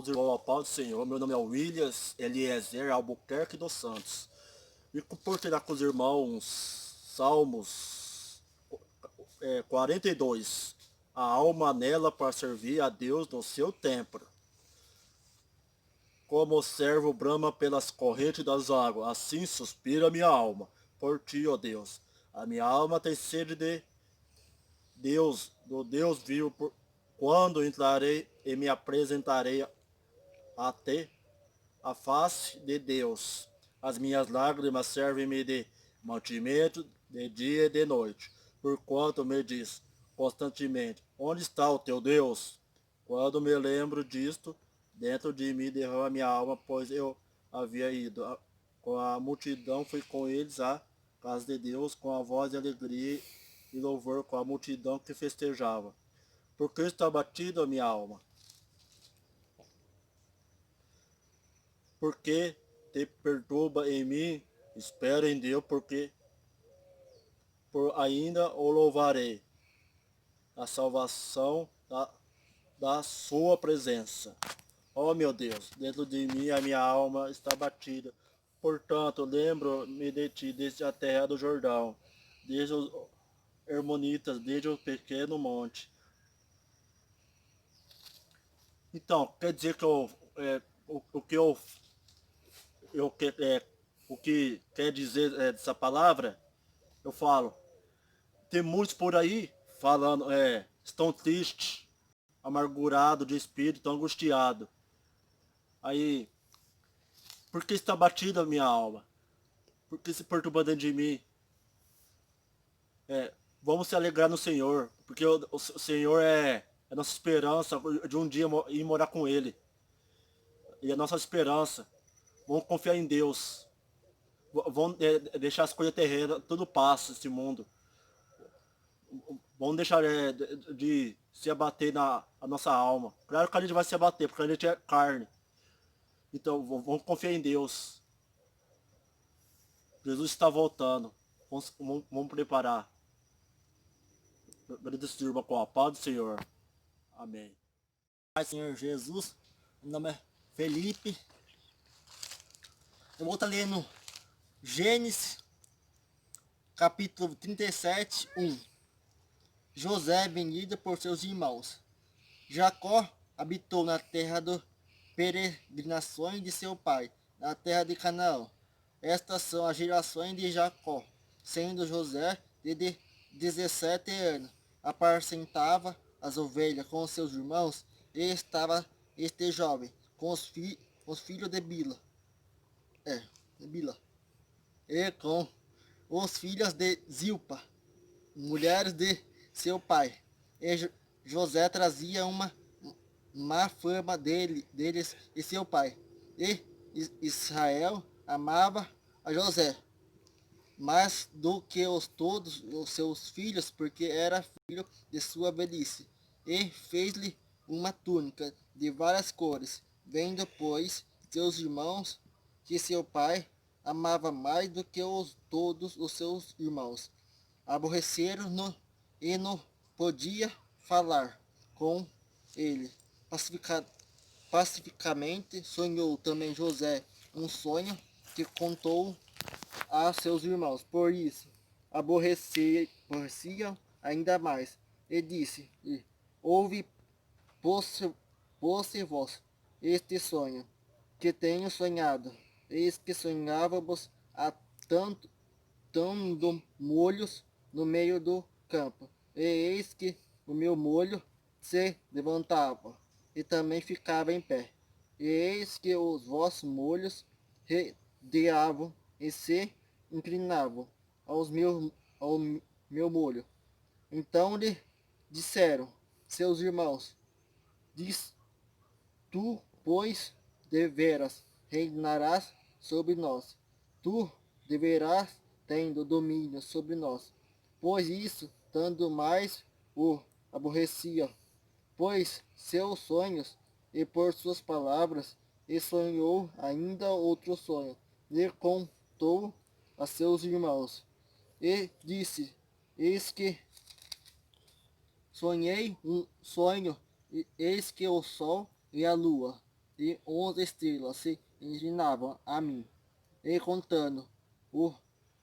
Irmão, a paz do Senhor, meu nome é Williams Eliezer Albuquerque dos Santos. E compartilhar com os irmãos Salmos 42. A alma anela para servir a Deus no seu templo. Como o servo brama pelas correntes das águas, assim suspira a minha alma por ti, ó Deus. A minha alma tem sede de Deus, do Deus vivo, quando entrarei e me apresentarei até a face de Deus. As minhas lágrimas servem-me de mantimento de dia e de noite, porquanto me diz constantemente: onde está o teu Deus? Quando me lembro disto, dentro de mim derrama minha alma, pois eu havia ido. Com a multidão fui com eles à casa de Deus, com a voz de alegria e louvor, com a multidão que festejava. Porque está batida a minha alma? Porque te perturba em mim? Espera em Deus, porque por ainda o louvarei, a salvação da sua presença. Ó meu Deus, dentro de mim a minha alma está batida. Portanto, lembro-me de ti desde a terra do Jordão, desde os Hermonitas, desde o pequeno monte. Então, quer dizer que o que eu o que quer dizer dessa palavra, eu falo, tem muitos por aí falando, estão tristes, amargurados de espírito, estão angustiados. Aí, por que está batida a minha alma? Por que se perturba dentro de mim? Vamos se alegrar no Senhor, porque o Senhor é a nossa esperança de um dia ir morar com Ele. E a nossa esperança. Vamos confiar em Deus. Vamos deixar as coisas terrenas, tudo passa esse mundo. Vamos deixar de se abater na a nossa alma. Claro que a gente vai se abater, porque a gente é carne. Então, vamos confiar em Deus. Jesus está voltando. Vamos preparar. Agradeço, irmão, com a paz do Senhor. Amém. Pai, Senhor Jesus, meu nome é Felipe. Eu vou estar lendo Gênesis, capítulo 37, 1. José vendido por seus irmãos. Jacó habitou na terra das peregrinações de seu pai, na terra de Canaã. Estas são as gerações de Jacó, sendo José de 17 anos. Apacentava as ovelhas com seus irmãos e estava este jovem com os filhos de Bila. De Bila. E com os filhos de Zilpa, mulheres de seu pai. E José trazia uma má fama deles e seu pai. E Israel amava a José mais do que todos os seus filhos, porque era filho de sua velhice. E fez-lhe uma túnica de várias cores, vendo, pois, seus irmãos que seu pai amava mais do que todos os seus irmãos. Aborreceram-no e não podia falar com ele. Pacificamente sonhou também José um sonho que contou a seus irmãos. Por isso, aborreciam ainda mais. E disse: ouve, posse-vos este sonho que tenho sonhado. Eis que sonhávamos a tanto molhos no meio do campo. E eis que o meu molho se levantava e também ficava em pé. E eis que os vossos molhos rodeavam e se inclinavam ao meu molho. Então lhe disseram seus irmãos: diz tu, pois, deveras reinarás sobre nós. Tu deverás tendo domínio sobre nós. Pois isso, tanto mais o aborrecia, pois seus sonhos e por suas palavras, e sonhou ainda outro sonho, e contou a seus irmãos, e disse: eis que sonhei um sonho, e eis que o sol e a lua e 11 estrelas se inclinavam a mim. E contando-o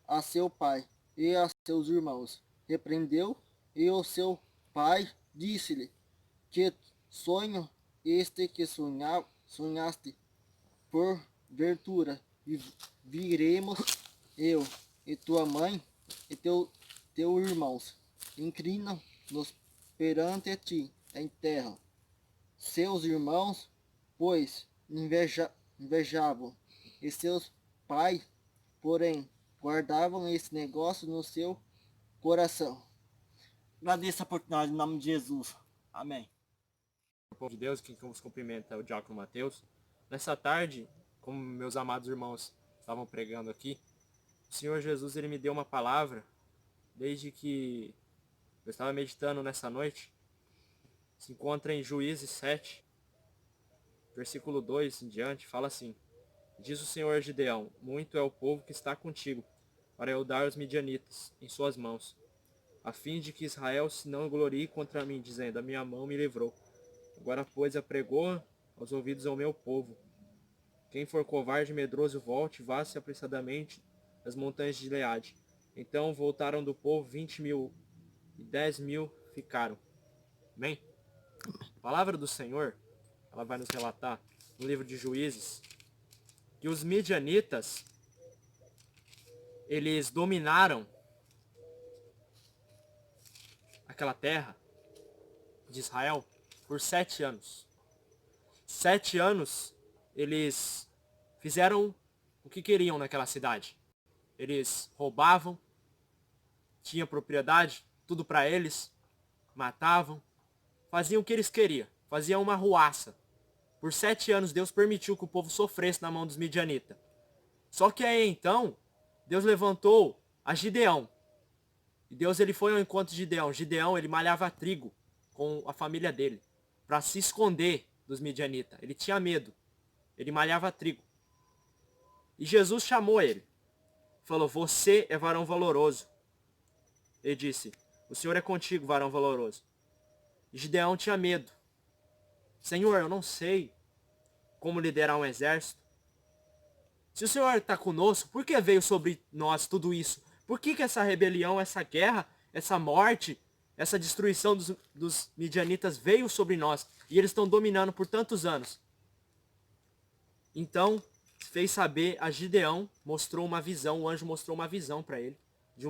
a seu pai e a seus irmãos, repreendeu, e o seu pai disse-lhe: Que sonho este que sonhaste? Por ventura viremos eu e tua mãe e teus irmãos, inclinam-nos perante ti em terra. Seus irmãos, pois, invejavam, e seus pais, porém, guardavam esse negócio no seu coração. Agradeço a oportunidade em nome de Jesus. Amém. O povo de Deus, quem vos cumprimenta é o Diácono Mateus. Nessa tarde, como meus amados irmãos estavam pregando aqui, o Senhor Jesus ele me deu uma palavra, desde que eu estava meditando nessa noite. Se encontra em Juízes 7, versículo 2 em diante, fala assim: Diz o Senhor a Gideão: Muito é o povo que está contigo, para eu dar os midianitas em suas mãos, a fim de que Israel se não glorie contra mim, dizendo: A minha mão me livrou. Agora, pois, apregou aos ouvidos ao meu povo. Quem for covarde e medroso, volte, vá-se apressadamente das montanhas de Gileade. Então voltaram do povo 20.000, e 10.000 ficaram. Amém? A palavra do Senhor, ela vai nos relatar no livro de Juízes, que os midianitas, eles dominaram aquela terra de Israel por 7 anos. 7 anos eles fizeram o que queriam naquela cidade. Eles roubavam, tinham propriedade, tudo para eles, matavam, faziam o que eles queriam, faziam uma ruaça. Por 7 anos Deus permitiu que o povo sofresse na mão dos midianitas. Só que aí então, Deus levantou a Gideão. E Deus ele foi ao encontro de Gideão. Gideão ele malhava trigo com a família dele, para se esconder dos midianitas. Ele tinha medo. Ele malhava trigo. E Jesus chamou ele. Falou: Você é varão valoroso. Ele disse: O Senhor é contigo, varão valoroso. E Gideão tinha medo. Senhor, eu não sei como liderar um exército. Se o Senhor está conosco, por que veio sobre nós tudo isso? Por que essa rebelião, essa guerra, essa morte, essa destruição dos midianitas veio sobre nós? E eles estão dominando por tantos anos. Então, fez saber a Gideão, mostrou uma visão, o anjo mostrou uma visão para ele, de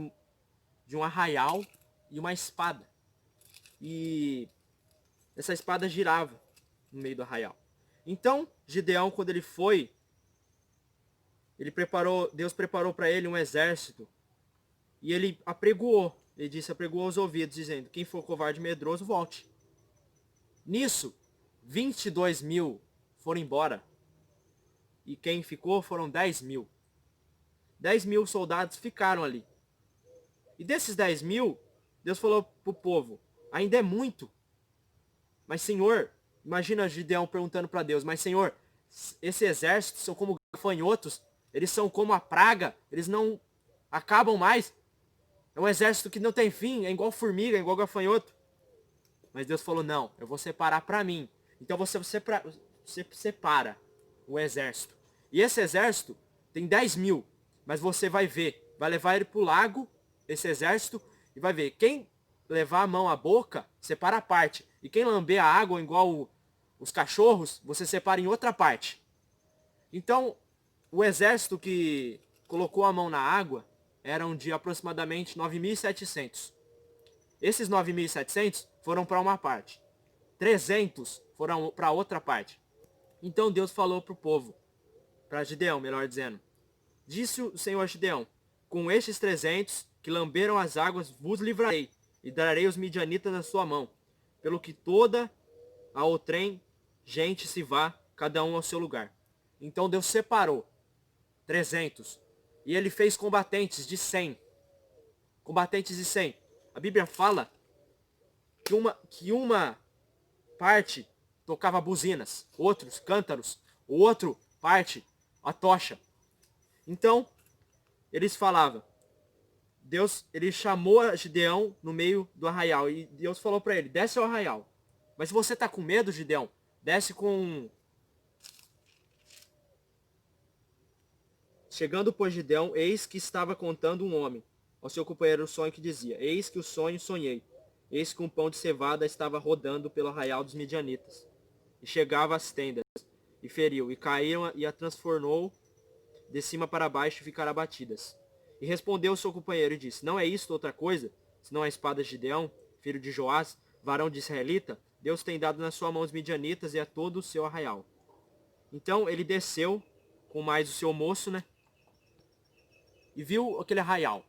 um arraial e uma espada. E essa espada girava no meio do arraial. Então, Gideão, quando ele foi, Deus preparou para ele um exército, e ele apregoou, ele disse, apregoou os ouvidos, dizendo: Quem for covarde e medroso, volte. Nisso, 22.000 foram embora, e quem ficou foram 10.000. 10.000 soldados ficaram ali. E desses 10.000, Deus falou para o povo: ainda é muito. Mas Senhor, imagina Gideão perguntando para Deus: mas Senhor, esse exército são como gafanhotos, eles são como a praga, eles não acabam mais. É um exército que não tem fim, é igual formiga, é igual gafanhoto. Mas Deus falou: não, eu vou separar para mim. Então você separa o exército. E esse exército tem 10.000, mas você vai ver, vai levar ele para o lago, esse exército, e vai ver, quem levar a mão à boca, separa a parte. E quem lamber a água igual os cachorros, você separa em outra parte. Então, o exército que colocou a mão na água eram de aproximadamente 9.700. Esses 9.700 foram para uma parte. 300 foram para outra parte. Então Deus falou para o povo, para Gideão, melhor dizendo: Disse o Senhor a Gideão: Com estes 300 que lamberam as águas vos livrarei, e darei os midianitas na sua mão, pelo que toda a outrem gente se vá, cada um ao seu lugar. Então Deus separou 300, e ele fez combatentes de 100. Combatentes de 100. A Bíblia fala que uma parte tocava buzinas, outros cântaros, o outro parte a tocha. Então, eles falavam, Deus, ele chamou a Gideão no meio do arraial, e Deus falou para ele: desce ao arraial. Mas se você está com medo, Gideão, desce com Chegando, pois, Gideão, eis que estava contando um homem ao seu companheiro o sonho que dizia: eis que o sonho sonhei. Eis que um pão de cevada estava rodando pelo arraial dos midianitas. E chegava às tendas, e feriu, e caíram, e a transformou de cima para baixo, e ficaram abatidas. E respondeu o seu companheiro e disse: não é isto outra coisa, senão a espada de Gideão, filho de Joás, varão de Israelita? Deus tem dado na sua mão os midianitas e a todo o seu arraial. Então ele desceu com mais o seu moço, né? E viu aquele arraial.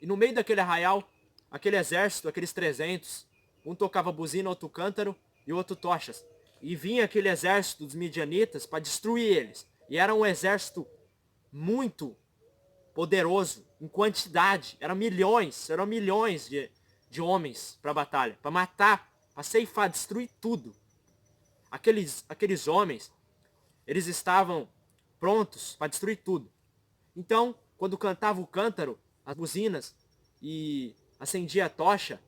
E no meio daquele arraial, aquele exército, aqueles 300, um tocava buzina, outro cântaro e o outro tochas. E vinha aquele exército dos midianitas para destruir eles. E era um exército muito poderoso em quantidade. Eram milhões de homens para a batalha, para matar, para ceifar, destruir tudo. Aqueles homens, eles estavam prontos para destruir tudo. Então, quando cantava o cântaro, as buzinas e acendia a tocha,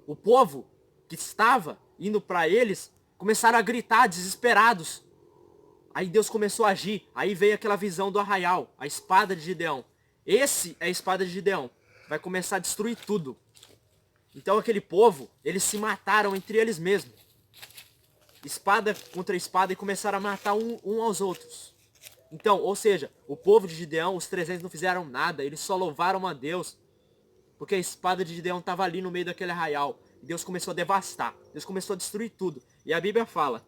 o povo que estava indo para eles começaram a gritar desesperados. Aí Deus começou a agir. Aí veio aquela visão do arraial, a espada de Gideão. Esse é a espada de Gideão. Vai começar a destruir tudo. Então aquele povo, eles se mataram entre eles mesmos. Espada contra espada, e começaram a matar um aos outros. Então, ou seja, o povo de Gideão, os 300 não fizeram nada, eles só louvaram a Deus. Porque a espada de Gideão estava ali no meio daquele arraial. E Deus começou a devastar, Deus começou a destruir tudo. E a Bíblia fala: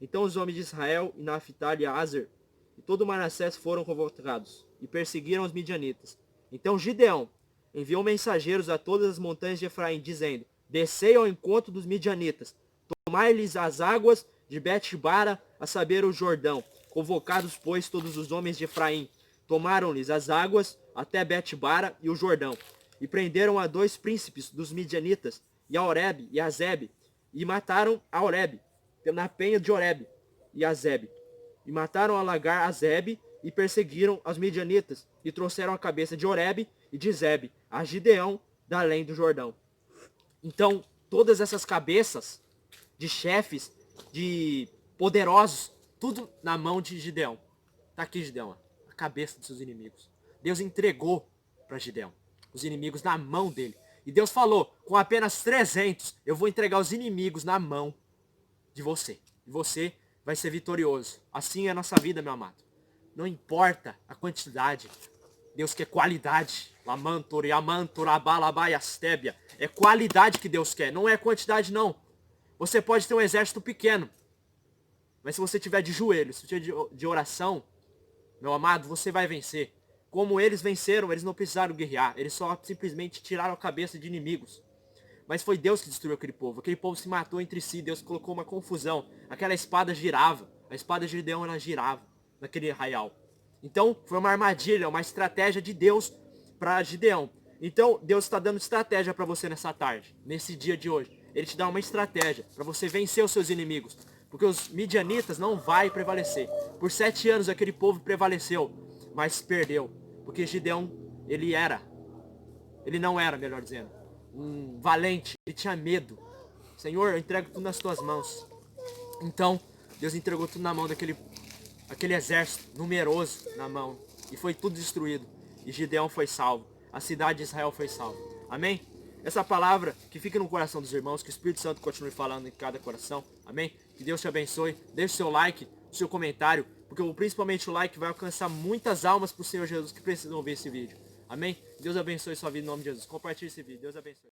então os homens de Israel, e Naphtali e Aser, e todo Manassés foram convocados, e perseguiram os midianitas. Então Gideão enviou mensageiros a todas as montanhas de Efraim, dizendo: descei ao encontro dos midianitas, tomai-lhes as águas de Bet-bara, a saber, o Jordão. Convocados, pois, todos os homens de Efraim, tomaram-lhes as águas até Bet-bara e o Jordão, e prenderam a 2 príncipes dos midianitas, e a Oreb e a Zebe, e mataram a Oreb na penha de Oreb e a Zebe, e mataram a Lagar a Zebe, e perseguiram os midianitas, e trouxeram a cabeça de Oreb e de Zebe a Gideão da além do Jordão. Então, todas essas cabeças de chefes, de poderosos, tudo na mão de Gideão. Tá aqui, Gideão, a cabeça dos seus inimigos. Deus entregou para Gideão os inimigos na mão dele. E Deus falou: com apenas 300, eu vou entregar os inimigos na mão de você. E você vai ser vitorioso. Assim é a nossa vida, meu amado. Não importa a quantidade. Deus quer qualidade. É qualidade que Deus quer. Não é quantidade, não. Você pode ter um exército pequeno, mas se você tiver de joelhos, se você tiver de oração, meu amado, você vai vencer. Como eles venceram, eles não precisaram guerrear. Eles só simplesmente tiraram a cabeça de inimigos. Mas foi Deus que destruiu aquele povo. Aquele povo se matou entre si. Deus colocou uma confusão. Aquela espada girava. A espada de Gideão, ela girava naquele arraial. Então, foi uma armadilha, uma estratégia de Deus para Gideão. Então, Deus está dando estratégia para você nessa tarde, nesse dia de hoje. Ele te dá uma estratégia para você vencer os seus inimigos. Porque os midianitas não vai prevalecer. Por 7 anos aquele povo prevaleceu, mas perdeu. Porque Gideão, ele não era, melhor dizendo, um valente. Ele tinha medo. Senhor, eu entrego tudo nas tuas mãos. Então, Deus entregou tudo na mão aquele exército numeroso na mão. E foi tudo destruído. E Gideão foi salvo. A cidade de Israel foi salva. Amém? Essa palavra que fica no coração dos irmãos, que o Espírito Santo continue falando em cada coração. Amém? Que Deus te abençoe. Deixe o seu like, o seu comentário, porque principalmente o like vai alcançar muitas almas para o Senhor Jesus que precisam ver esse vídeo. Amém? Deus abençoe sua vida em nome de Jesus. Compartilhe esse vídeo. Deus abençoe.